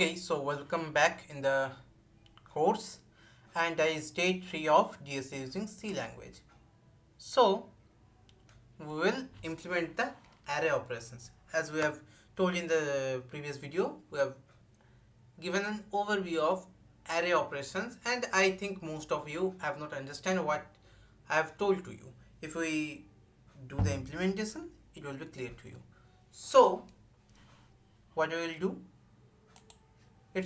Okay, so welcome back in the course, and is day 3 of DSA using C language. So we will implement the array operations. As we have told in the previous video, we have given an overview of array operations, and I think most of you have not understand what I have told to you. If we do the implementation, it will be clear to you. So what we will do, we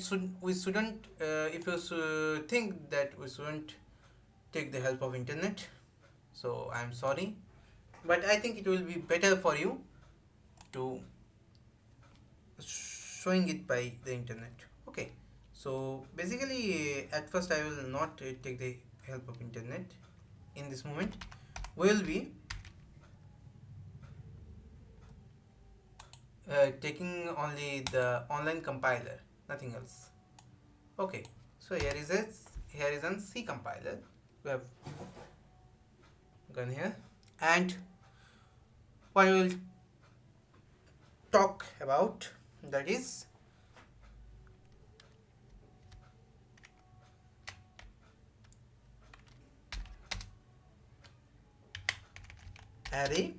shouldn't if you think that we shouldn't take the help of internet, so I'm sorry, but I think it will be better for you to showing it by the internet. Okay, so basically at first I will not take the help of internet. In this moment we will be taking only the online compiler, nothing else. Okay, so here is an C compiler. We have gone here, and what we will talk about, that is array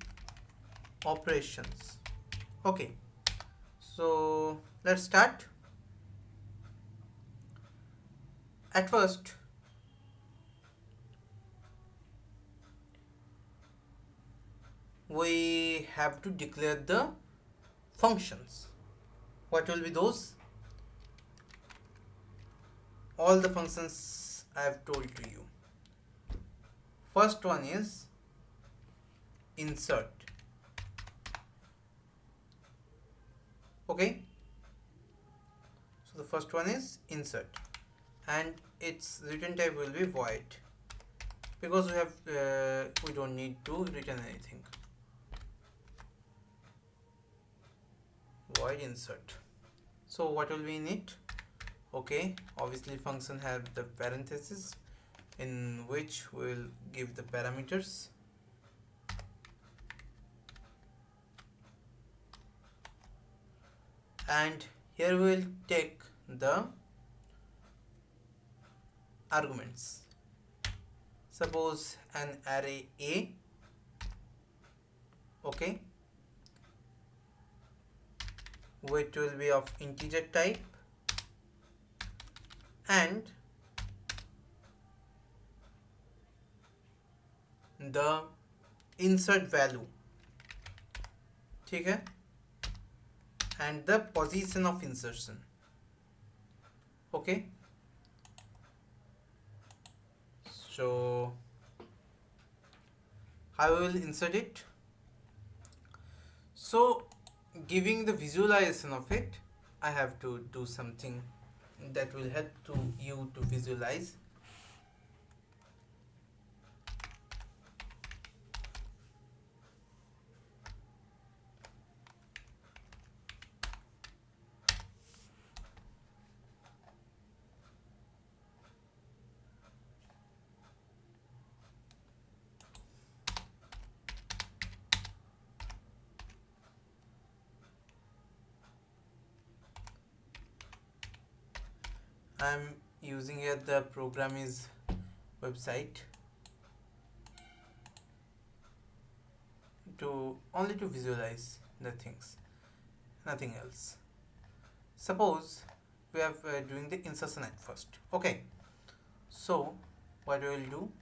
operations. Okay, so let's start. At first we have to declare the functions. What will be those? All the functions I have told to you. First one is insert. Okay, so the first one is insert, and its return type will be void, because we don't need to return anything. Void insert. So what will be in it? Okay, obviously function have the parenthesis in which we will give the parameters, and here we will take the arguments. Suppose an array A, okay, which will be of integer type, and the insert value, ठीक है, and the position of insertion. Okay, so how we will insert it? So giving the visualization of it, I have to do something that will help to you to visualize. I'm using here the program is website to only to visualize the things, nothing else. Suppose we are doing the insertion at first. Okay, so what we will do,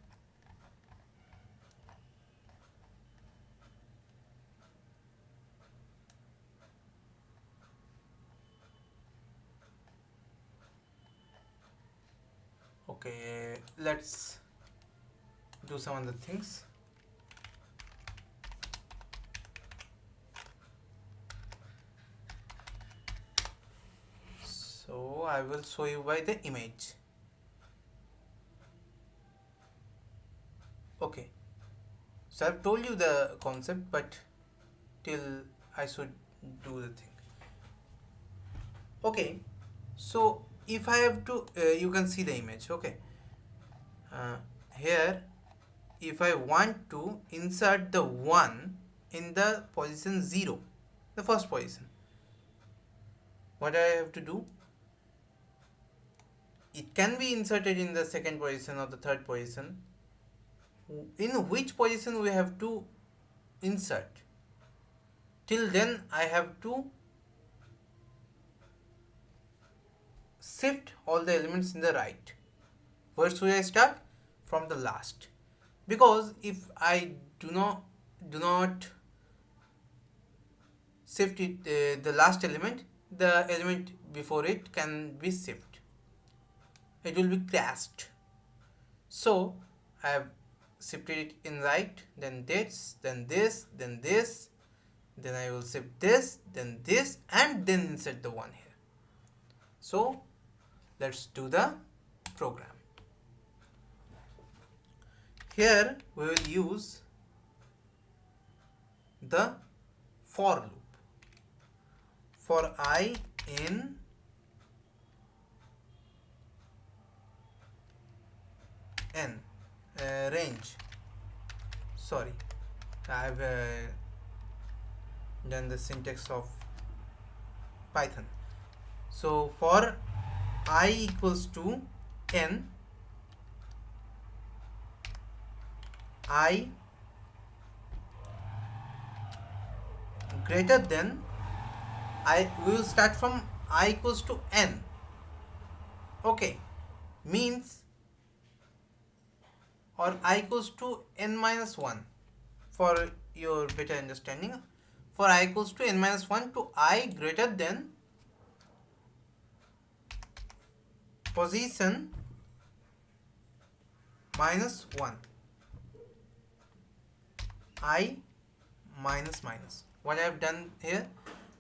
okay, let's do some other things. So I will show you by the image. Okay, so I've told you the concept, but till I should do the thing. Okay, so if I have to you can see the image. Okay, here if I want to insert the 1 in the position 0, the first position, what I have to do, it can be inserted in the second position or the third position. In which position we have to insert? Till then I have to shift all the elements in the right. Where should I start? From the last. Because if I do not shift it, the last element, the element before it can be shift. It will be crashed. So I have shifted it in right, then this, then this, then this, then I will shift this, and then insert the one here. So let's do the program. Here we will use the for loop. For I in n range. Sorry, I have done the syntax of Python. So for I equals to n, I greater than, we will start from I equals to n. Okay, means, or I equals to n minus 1 for your better understanding. For I equals to n minus 1 to I greater than position minus 1. I minus minus. What I have done here,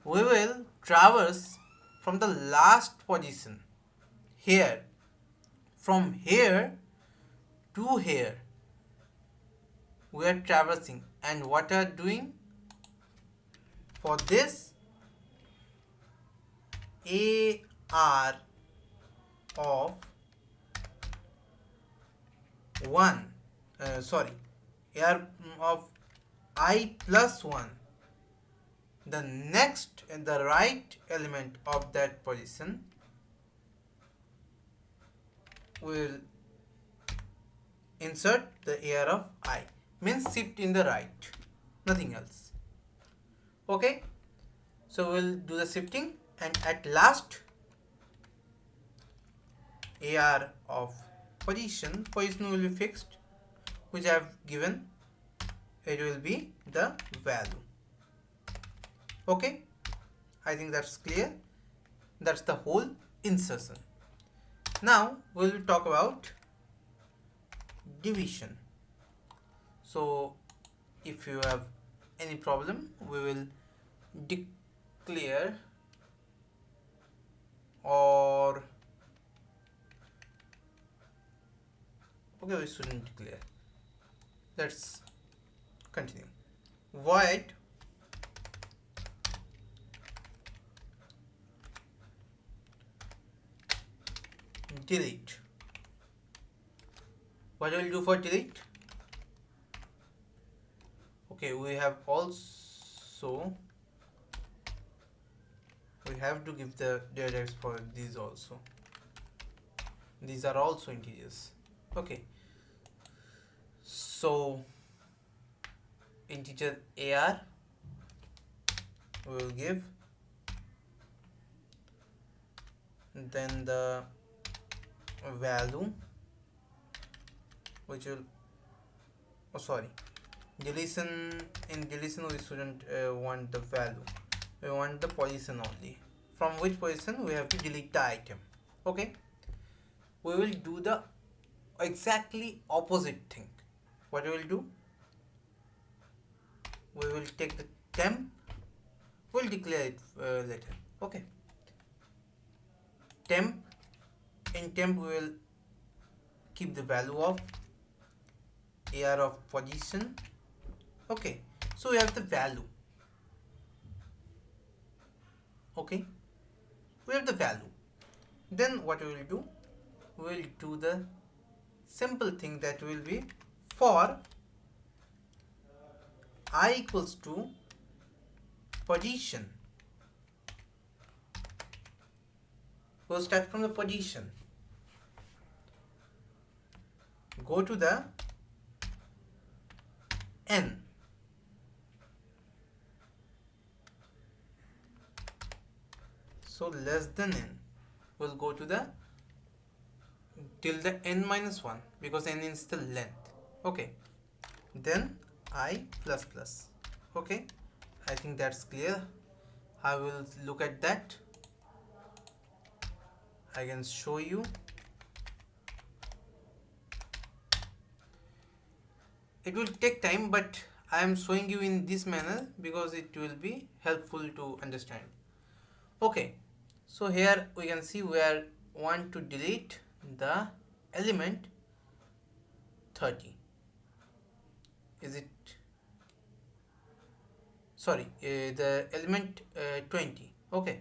we will traverse from the last position here, from here to here we are traversing, and what are doing for this, AR of 1 AR of I plus 1, the next and the right element of that position will insert the AR of I, means shift in the right, nothing else. Okay, so we'll do the shifting, and at last AR of position will be fixed, which I have given. It will be the value. Okay, I think that's clear. That's the whole insertion. Now we will talk about division. So if you have any problem, we will declare, or okay, we shouldn't declare. Let's continue. Void delete. What will do for delete? Okay, we have to give the data types for these also. These are also integers. Okay, so integer AR we will give, then the value, which will, deletion. In deletion we shouldn't want the value, we want the position only, from which position we have to delete the item. Okay, we will do the exactly opposite thing. What we will do, we will take the temp, we'll declare it later. Okay, temp, in temp we will keep the value of AR of position. Okay, so we have the value. Okay, we have the value. Then what we will do, we will do the simple thing that will be for I equals to position. We'll start from the position. go to the n. So less than n will go to the till the n minus 1 because n is the length. Okay, then I plus plus. Okay, I think that's clear. I will look at that. I can show you. It will take time, but I am showing you in this manner because it will be helpful to understand. Okay, so here we can see we are want to delete the element 30. Is it sorry, the element 20. Okay,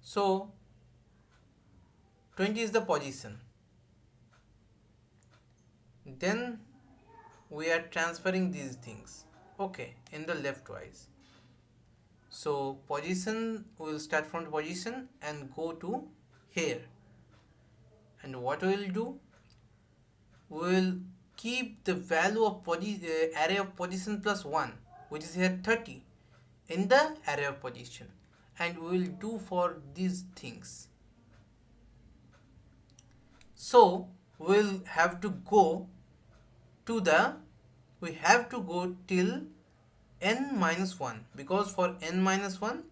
so 20 is the position. Then we are transferring these things, okay, in the leftwise. So position, we will start from the position and go to here. And what we will do, we will keep the value of array of position plus 1, which is here 30, in the array of position, and we will do for these things. So we will have to go to the, we have to go till n minus 1, because for n minus 1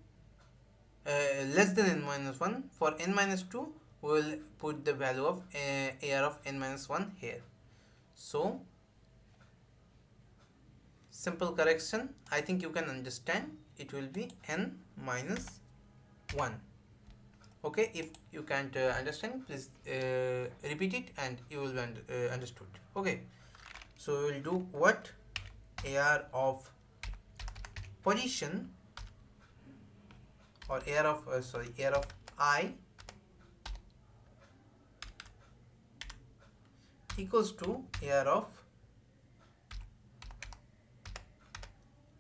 less than n minus 1, for n minus 2 we will put the value of ar of n minus 1 here. So simple correction, I think you can understand, it will be n minus 1. Okay, if you can't understand, please repeat it and you will be understood. Okay, so we will do what, ar of position, or ar of ar of I equals to ar of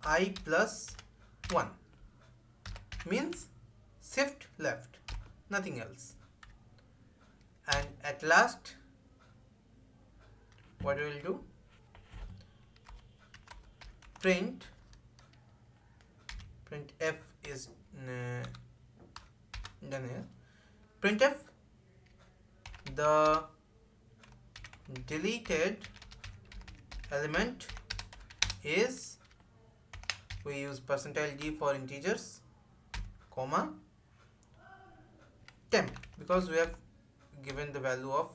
I plus 1, means shift left, nothing else. And at last what we will do, print f is done here. Printf the deleted element is, we use %d for integers, comma temp, because we have given the value of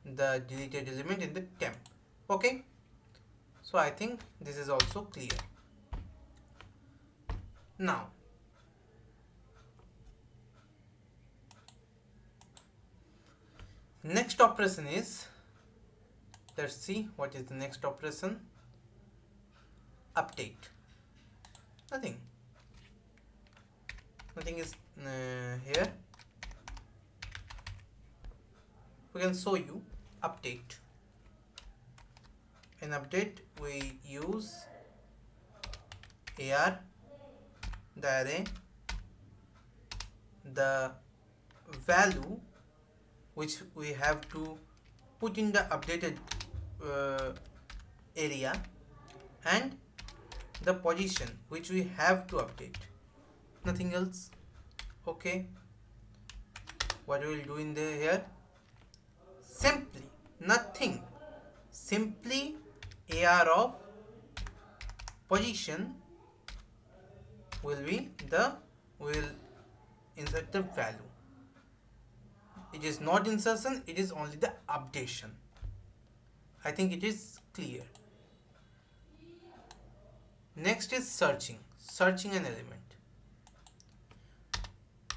the deleted element in the temp. Okay, so I think this is also clear. Now next operation is, let's see what is the next operation. Update. Nothing is here. We can show you update. In update we use ar, the array, the value which we have to put in the updated area, and the position which we have to update, nothing else. Okay, what we will do in the here, simply nothing, simply ar of position will be the, will insert the value. It is not insertion, it is only the updation. I think it is clear. Next is searching an element.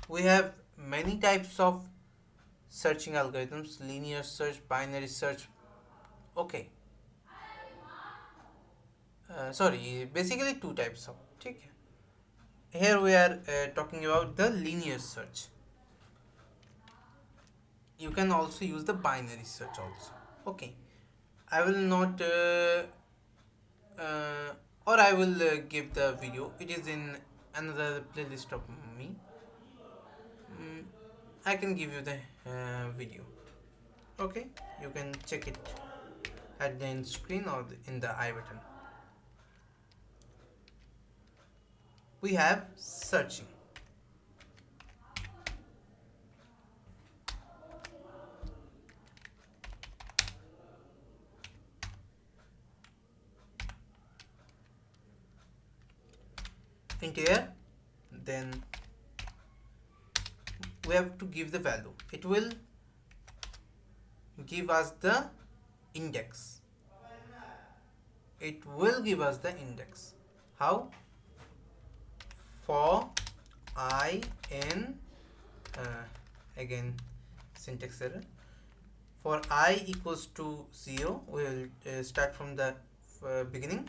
We have many types of searching algorithms, linear search, binary search. Okay, basically two types of. Okay. Here we are talking about the linear search. You can also use the binary search also. Okay, I will not or I will give the video. It is in another playlist of me. I can give you the video. Okay, you can check it at the end screen or in the I button. We have searching. Into here, then we have to give the value. It will give us the index. It will give us the index. How? For I in again syntax error. For I equals to 0, we will start from the beginning.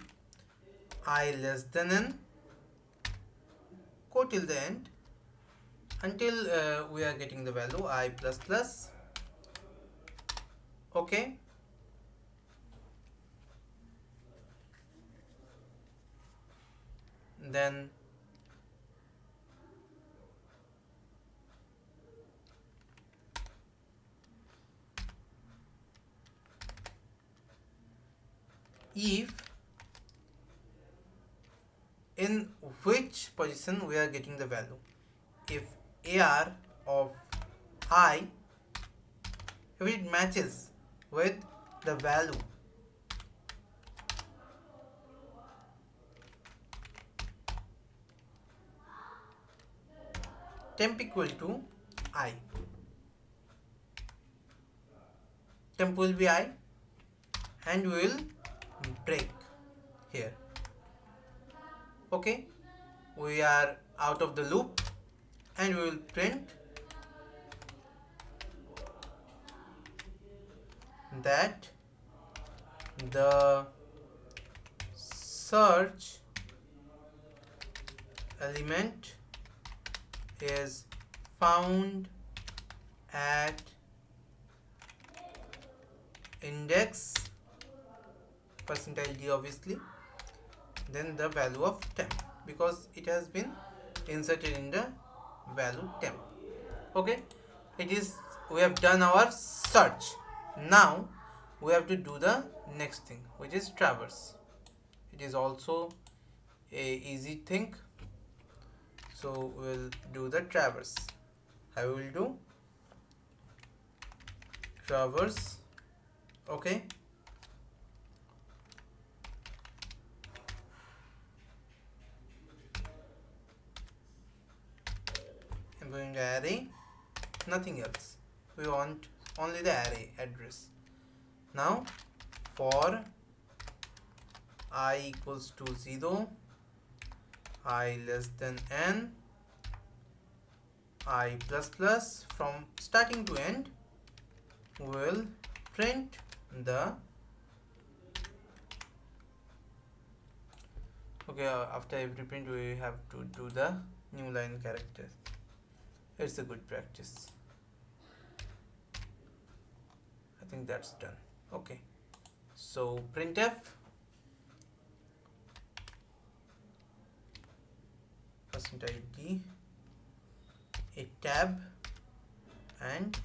I less than n, go till the end until we are getting the value I plus plus. Okay. Then if in which position we are getting the value. If AR of I, if it matches with the value temp equal to I, temp will be I, and we will break here. Okay, we are out of the loop and we will print that the search element is found at index percentile d, obviously, then the value of temp, because it has been inserted in the value temp. Okay, it is, we have done our search. Now we have to do the next thing, which is traverse. It is also a easy thing, so we'll do the traverse. I will do traverse. Okay, I'm going to array, nothing else. We want only the array address. Now for I equals to 0, I less than n, I plus plus, from starting to end, we will print the after every print we have to do the new line characters. It's a good practice. I think that's done. Okay, so printf percentile d, a tab, and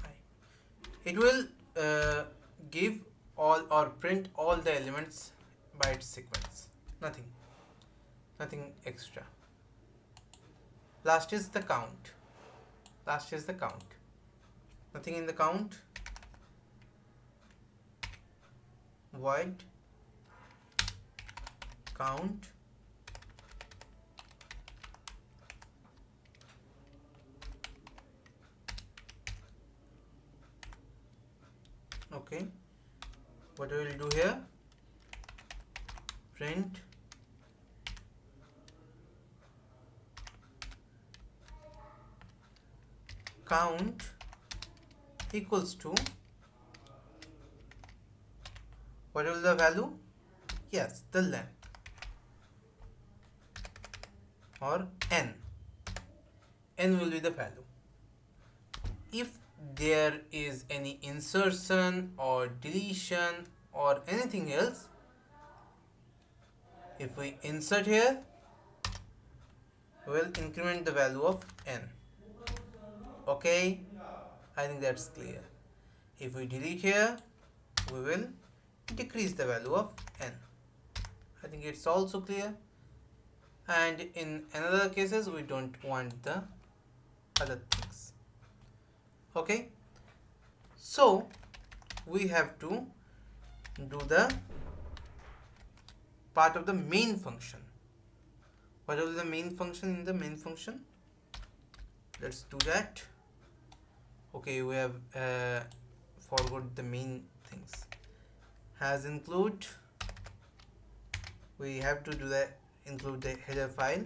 I. It will give all or print all the elements by its sequence. Nothing extra. Last is the count. Nothing in the count. Void count okay. What we will do here, print count equals to, what will the value? Yes, the length, or n. N will be the value. If there is any insertion or deletion or anything else, if we insert here, we will increment the value of n. Okay, I think that's clear. If we delete here, we will decrease the value of n. I think it's also clear. And in another cases, we don't want the other things. Okay, so we have to do the part of the main function. What is the main function in the main function? Let's do that. Okay, we have forgot the main things. Has include, we have to do that, include the header file.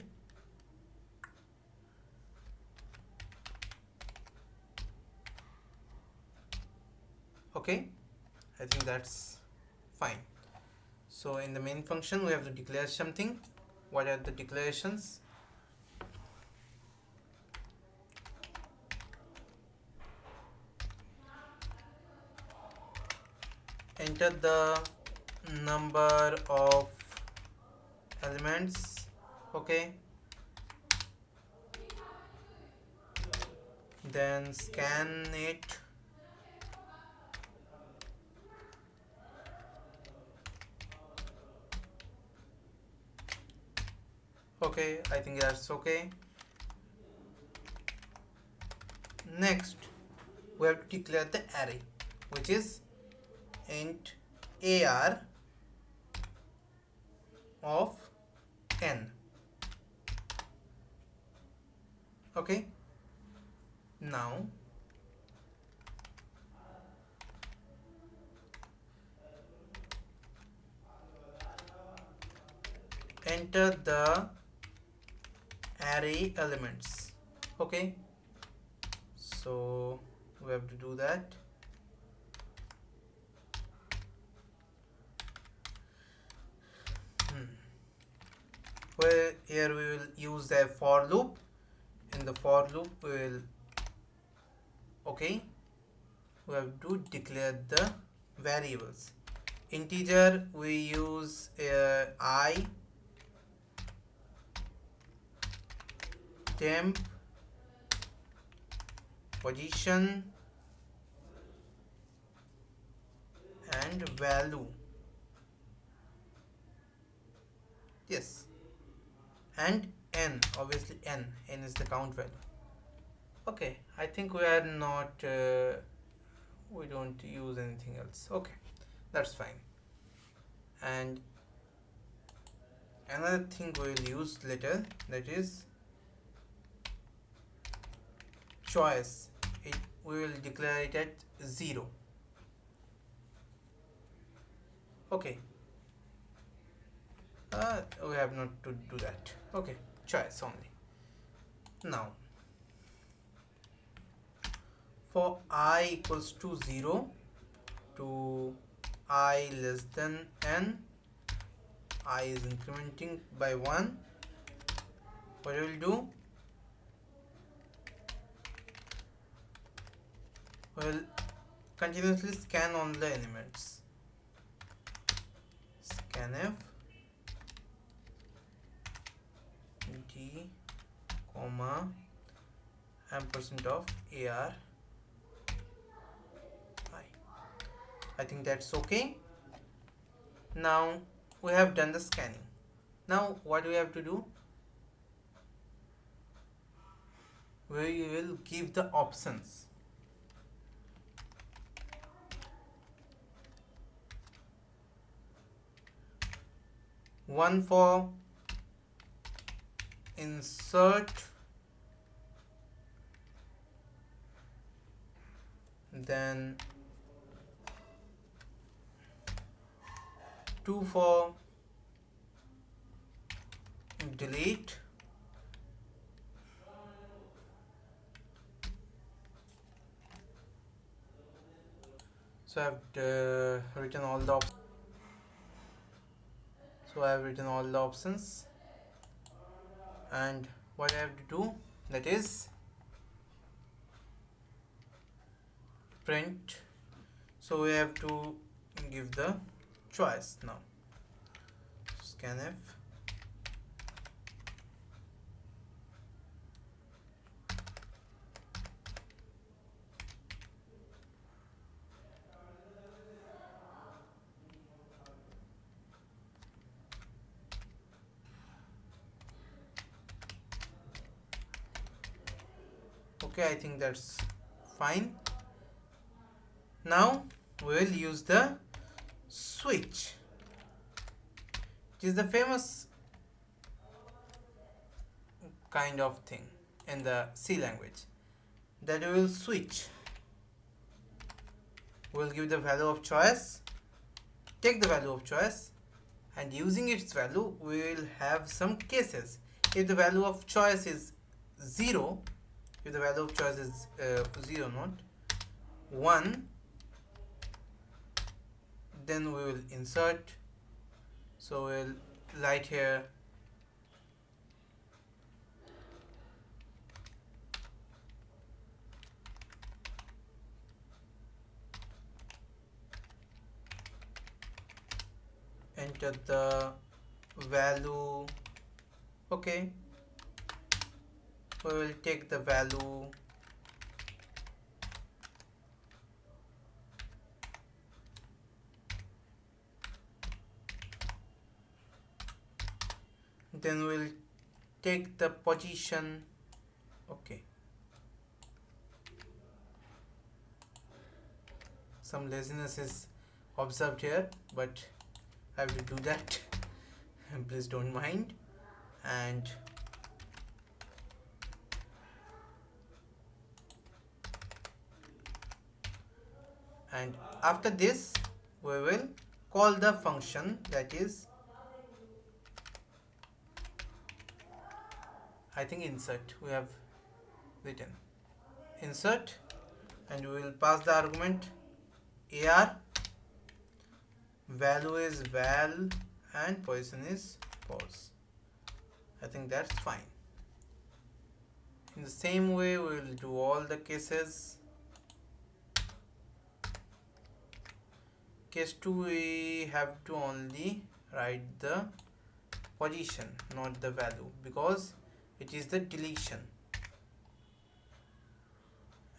Okay, I think that's fine. So in the main function we have to declare something. What are the declarations? Enter the number of elements. Okay, then scan it. Okay, I think that's okay. Next, we have to declare the array, which is int ar of n. Okay, now enter the array elements. Okay, so we have to do that. Well, here we will use the for loop. In the for loop we will, okay, we have to declare the variables. Integer we use I, temp, position, and value. Yes, and n, obviously n is the count value. Okay, I think we are not we don't use anything else. Okay, that's fine. And another thing we will use later, that is choice. We will declare it at 0. Okay, we have not to do that. Okay, choice only. Now for I equals to 0 to I less than n, I is incrementing by 1. What we will do, we will continuously scan all the elements. Scanf d comma ampersand of ar I. I think that's okay. Now we have done the scanning. Now what we have to do, we will give the options. One for insert, then 2 for delete, so I have written all the options. So I have written all the options, and what I have to do, that is print. So we have to give the choice now. Scanf Okay, I think that's fine. Now we will use the switch, which is the famous kind of thing in the C language, that we will switch. We will give the value of choice, take the value of choice, and using its value we will have some cases. If the value of choice is 0, if the value of choice is 0 not 1, then we will insert. So we will write here enter the value. Okay, we will take the value, then we will take the position. Okay, some laziness is observed here, but I have to do that. Please don't mind. And after this we will call the function, that is, I think insert. We have written insert, and we will pass the argument ar, value is val, and position is pos. I think that's fine. In the same way we will do all the cases. Case 2 we have to only write the position, not the value, because it is the deletion,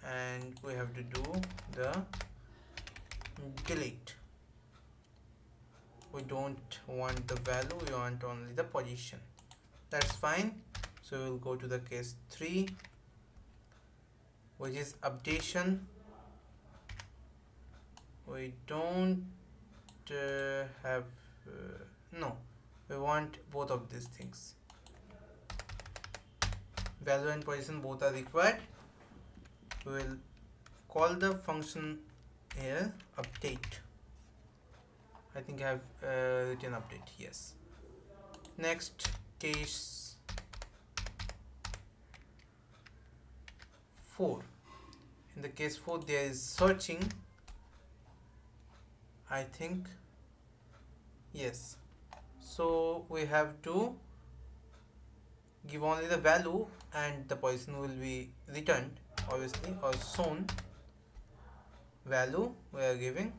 and we have to do the delete. We don't want the value, we want only the position. That's fine. So we will go to the case 3, which is updation. We don't have no, we want both of these things. Value and position both are required. We will call the function here update. I think I have written update. Yes. Next, case 4. In the case 4 there is searching, I think. Yes. So we have to give only the value, and the position will be returned, obviously, or shown. Value we are giving,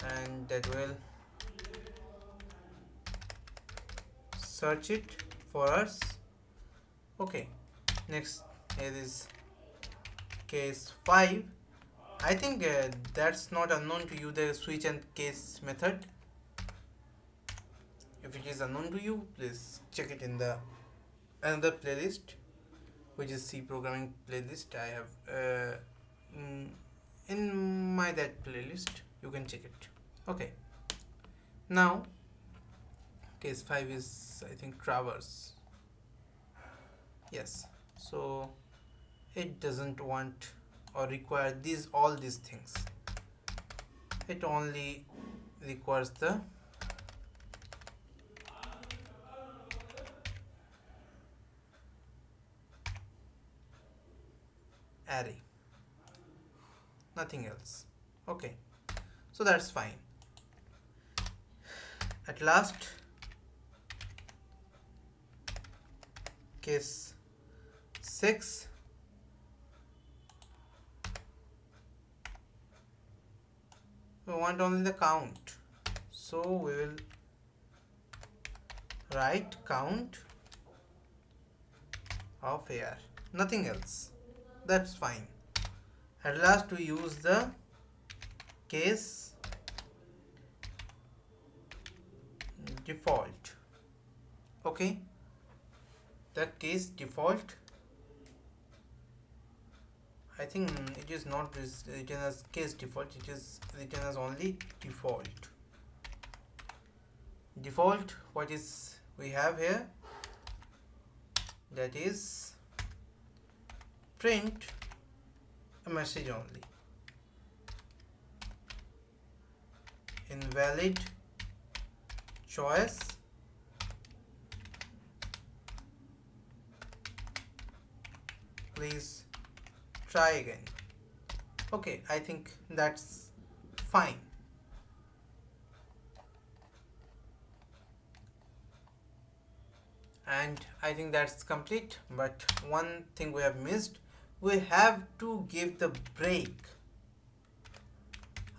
and that will search it for us. Okay, next, here is case 5. I think that's not unknown to you, the switch and case method. If it is unknown to you, please check it in the another playlist, which is C programming playlist. I have in my that playlist, you can check it. Okay, now case 5 is, I think, traverse. Yes, so it doesn't want or require all these things. It only requires the array, nothing else. Okay, so that's fine. At last, case 6. We want only the count, so we will write count of AR, nothing else. That's fine. At last we use the case default. Okay, the case default I think it is not written as case default, it is written as only default. Default, what is we have here, that is print a message only. Invalid choice please try again. Okay, I think that's fine. And I think that's complete, but one thing we have missed, we have to give the break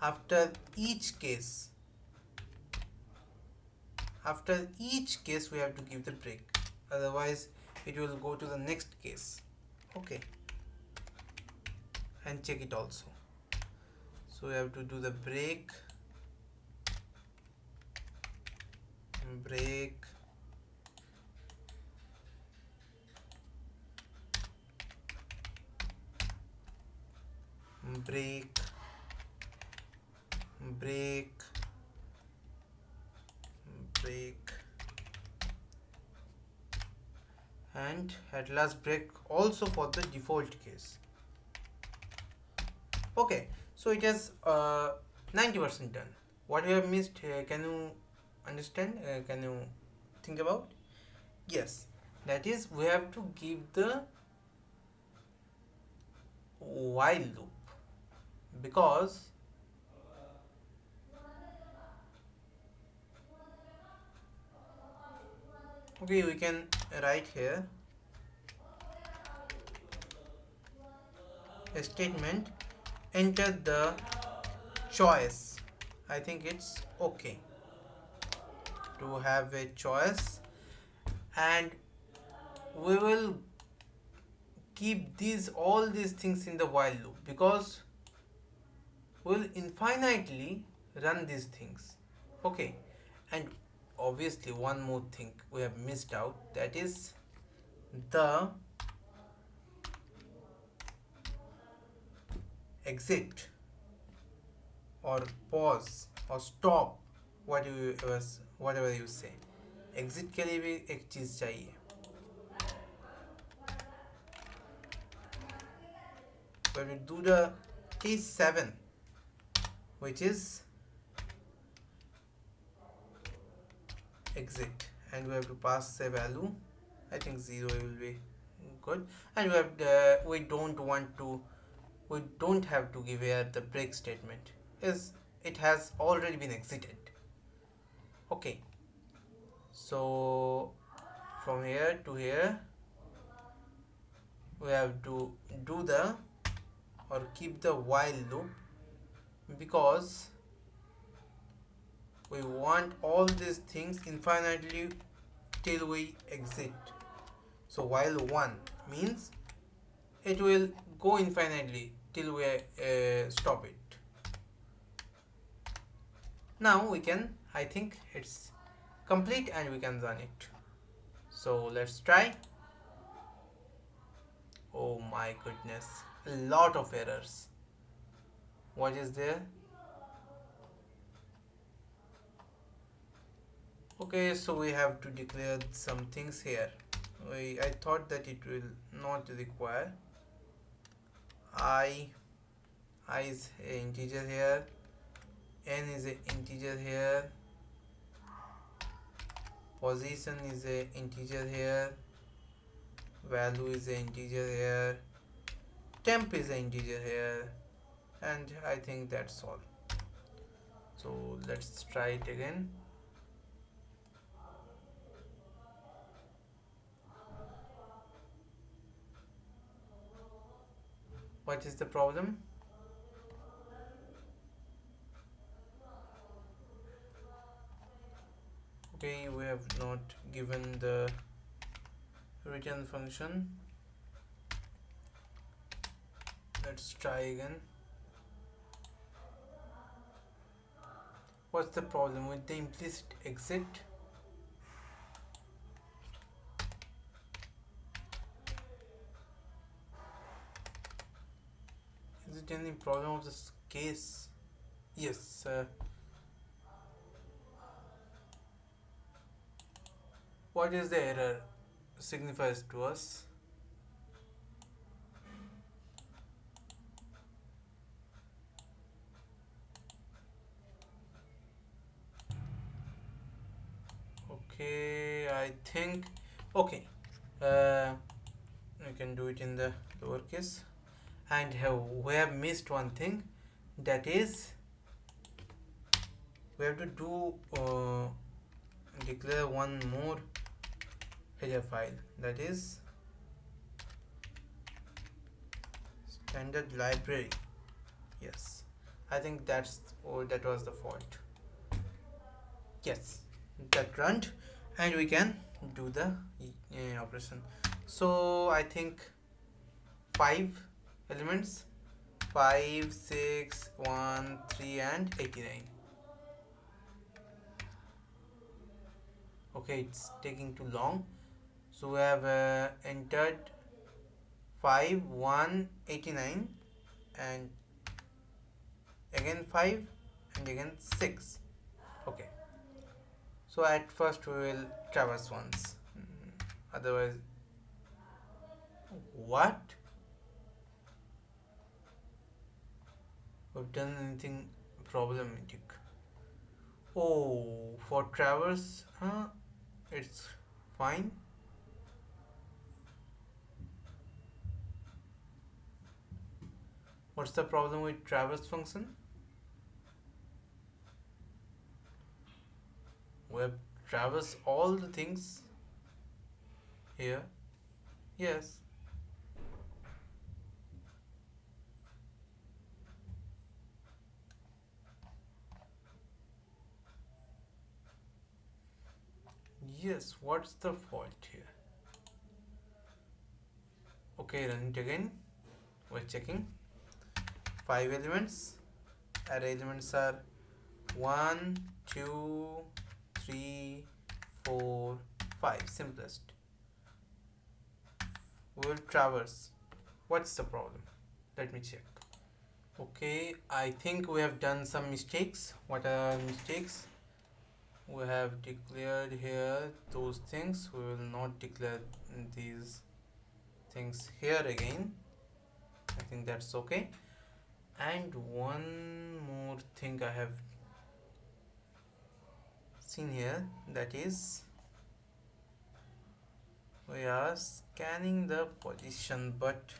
after each case. After each case we have to give the break, otherwise it will go to the next case. Okay, and check it also. So we have to do the break, break, break, break, break, and at last break also for the default case. Okay, so it is 90% done. What you have missed, can you understand? Can you think about? Yes, that is we have to give the while loop, because okay, we can write here a statement, enter the choice. I think it's okay to have a choice, and we will keep all these things in the while loop, because we'll infinitely run these things. Okay, and obviously one more thing we have missed out, that is the exit or pause or stop, whatever you say, exit के लिए भी एक चीज चाहिए. But we do the case 7, which is exit, and we have to pass a value. I think 0 will be good, and we don't have to give here the break statement, is it has already been exited. Okay, so from here to here we have to do the or keep the while loop, because we want all these things infinitely till we exit. So while 1 means it will go infinitely till we stop it. Now we can, I think it's complete and we can run it. So let's try. Oh my goodness, a lot of errors. What is there? Okay, so we have to declare some things here. I thought that it will not require. I is an integer here, n is an integer here, position is an integer here, value is an integer here, temp is an integer here, and I think that's all. So let's try it again. What is the problem? Okay, we have not given the return function. Let's try again. What's the problem with the implicit exit? problem of this case? Yes. What is the error signifies to us? Okay, I think. Okay. Uh, we can do it in the lowercase. And we have missed one thing, that is we have to do declare one more header file, that is standard library. Yes, I think that was the fault. Yes, that run, and we can do the operation. So I think 5 elements, 5, 6, 1, 3, and 89. Okay, it's taking too long. So we have entered 5, 1, 89, and again 5, and again 6. Okay, so at first we will traverse once. Otherwise, what? We've done anything problematic? Oh, for traverse, it's fine. What's the problem with traverse function? We have traversed all the things here. Yes. Yes, what's the fault here? Okay, run it again. We're checking. 5 elements. Array elements are 1, 2, 3, 4, 5. Simplest. We will traverse. What's the problem? Let me check. Okay, I think we have done some mistakes. What are mistakes? We have declared here those things. We will not declare these things here again. I think that's okay. And one more thing I have seen here, that is we are scanning the position, but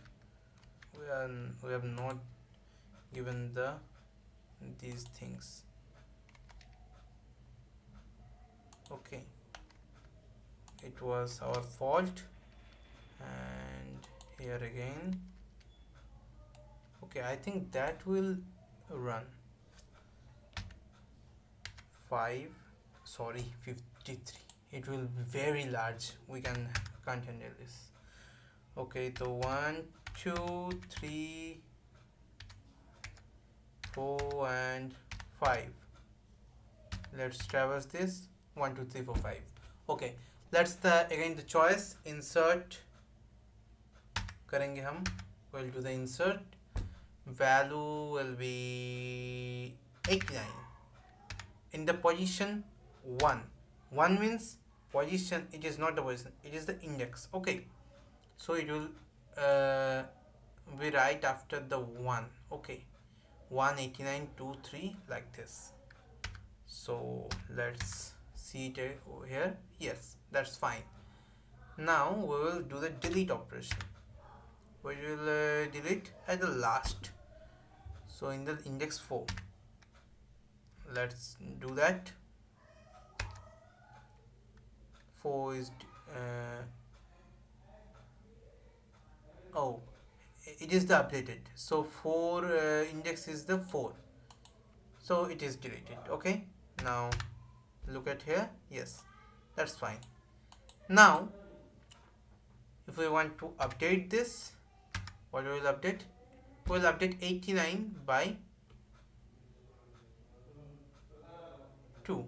we have not given these things. Okay, it was our fault. And here again. Okay, I think that will run 5, sorry, 53. It will be very large. We can't handle this. Okay, so 1, 2, 3, 4, and 5. Let's traverse this. 1, 2, 3, 4, 5. Okay, let's again the choice insert करेंगे हम. We'll do the insert. Value will be 89. In the position 1. 1 means position. It is not the position. It is the index. Okay. So it will be right after the 1. Okay. 189, 2, 3 like this. So let's see it over here. Yes, that's fine. Now we will do the delete operation. We will delete at the last. So in the index 4. Let's do that. 4 is oh, it is the updated. So 4 index is the 4. So it is deleted. Okay. Now look at here. Yes, that's fine. Now if we want to update this, what we will update? We will update 89 by 2.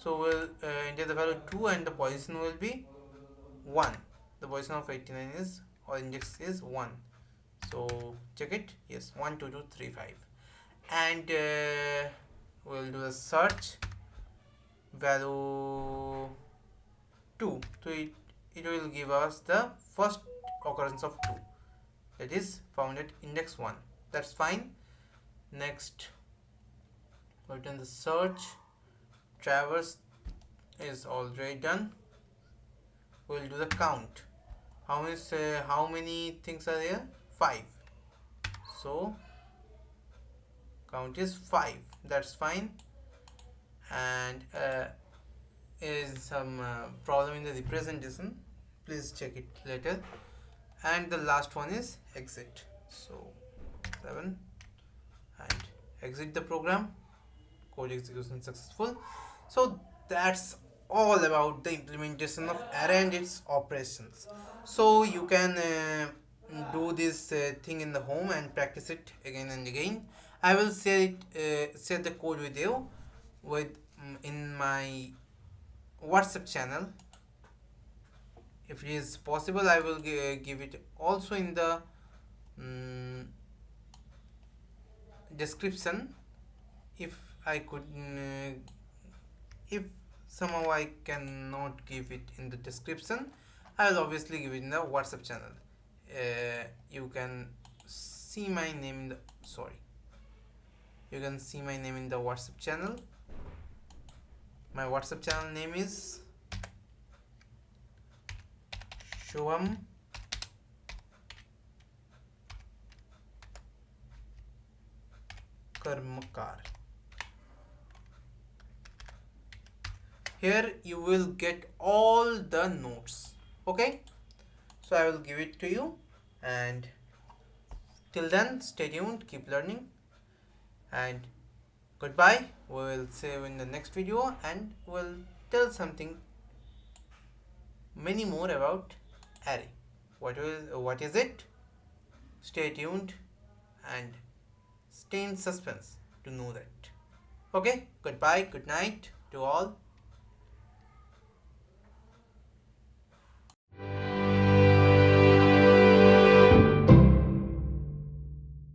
So we'll enter the value 2 and the position will be 1. The position of 89 is, or index is 1. So check it. Yes, 1 2 2 3 5. And we'll do a search value 2. So it will give us the first occurrence of 2, that is found at index 1. That's fine. Next, return the search. Traverse is already done. We'll do the count. How many things are there? 5. So count is 5. That's fine. And is some problem in the representation. Please check it later. And the last one is exit. So 7 and exit the program. Code execution successful. So that's all about the implementation of array and its operations. So you can do this thing in the home and practice it again and again. I will share the code with you with in my WhatsApp channel. If it is possible, I will give it also in the description. If I could, if somehow I cannot give it in the description, I will obviously give it in the WhatsApp channel. You can see my name in the you can see my name in the WhatsApp channel. My WhatsApp channel name is Shubham Karmakar. Here you will get all the notes. Okay, so I will give it to you, and till then stay tuned, keep learning, and goodbye. We will see you in the next video, and we'll tell something many more about array. What is it? Stay tuned and stay in suspense to know that. Okay, goodbye, good night to all.